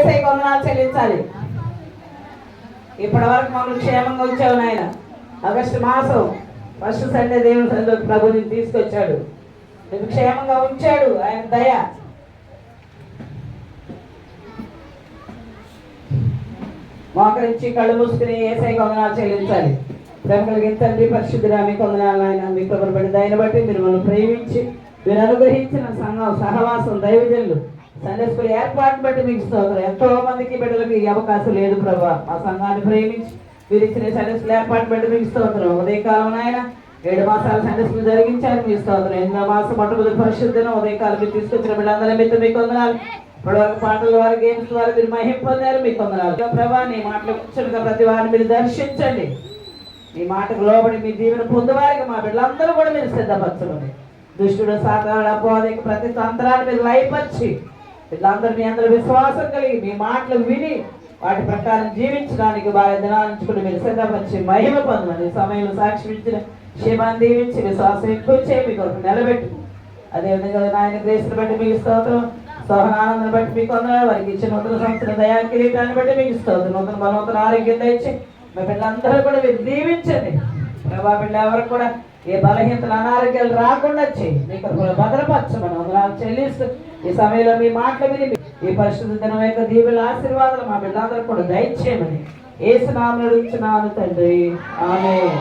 వందనాలు చెల్లించాలి. ఇప్పటి వరకు మమ్మల్ని క్షేమంగా ఉంచావు నాయన. ఆగస్టు మాసం ఫస్ట్ సండే దేవుని సన్నిధిలోకి ప్రభుని తీసుకొచ్చాడు. నీకు క్షేమంగా ఉంచాడు, ఆయన దయ. మోకరించి కళ్ళు మూసుకుని యేసయ్యకి వందనాలు చెల్లించాలి. ప్రేమ కలిగిన తండ్రి పరిశుద్ధుడా మీకు వందనాలు నాయన. మీ కృపను దయని బట్టి మీరు మనం ప్రేమించి మీరు అనుగ్రహించిన సంఘం సహవాసం దైవజనులు సండే స్కూల్ ఏర్పాటును బట్టి మీకు స్తోత్రం. ఎంతో మందికి బిడ్డలకు ఈ అవకాశం లేదు ప్రభా. మా సంఘాన్ని ప్రేమించి మీరు ఇచ్చిన సండే స్కూల్ ఏర్పాటు బట్టి మీకు స్తోత్రం. ఉదయకాలం ఆయన 7 మాసాలు సండే స్కూల్ జరిగించారు మీ స్తోత్రం. 8వ మాసం మొట్టమొదటి పరిశుద్ధను ఉదయకాలం మీరు తీసుకొచ్చిన బిడ్డలందరి మీద మీకు వందనాలు. ఇప్పటివరకు పాటల ద్వారా గేమ్స్ ద్వారా మీరు మహిమ పొందారు, మీకు వందనాలు ప్రభా. నీ మాటలు కూర్చునిగా ప్రతి వారిని మీరు దర్శించండి. నీ మాటకు లోబడి మీ దీవెన పొందువారికి మా బిడ్డలందరూ కూడా మీరు సిద్ధపరచండి. దుష్టుడు సాతానుడు అపవాదికి ప్రతి తంత్రాన్ని మీరు లయపరిచి వీళ్ళందరూ మీ అందరూ విశ్వాసం కలిగి మీ మాటలు విని వాటి ప్రకారం జీవించడానికి వారి దినాలించుకుని మీరు సిద్ధపరిచి మహిమ పొందమని సమయంలో సాక్షి ఇచ్చిన క్షేమాన్ని దీవించి విశ్వాసం ఎక్కువ చేయి మీ కొరకు నిలబెట్టు. అదేవిధంగా నాయన గ్రేస్ని బట్టి మీకు స్తోత్రం. సోహనానందం బట్టి మీకు వందనాలు. వారికి ఇచ్చిన నూతన సంవత్సరం దయా కిరీటాన్ని బట్టి మీకు స్తోత్రం. నూతన బలవంతుల ఆరోగ్యం దయచి మీ బిడ్డలందరూ కూడా మీరు దీవించండి ప్రభా. బిడ్డ ఎవరికి కూడా ఏ బలహీనతలు అనారోగ్యాలు రాకుండా చేయి. మీకు భద్రపరచమని వందనాలు చెల్లిస్తూ ఈ సమయంలో మీ మాటలు విని ఈ పరిశుద్ధ దినం యొక్క దీవుల ఆశీర్వాదాలు మా బిడ్డలందరూ కూడా దయచేయమని యేసు నామములో అడుగుచున్నాను తండ్రి, ఆమేన్.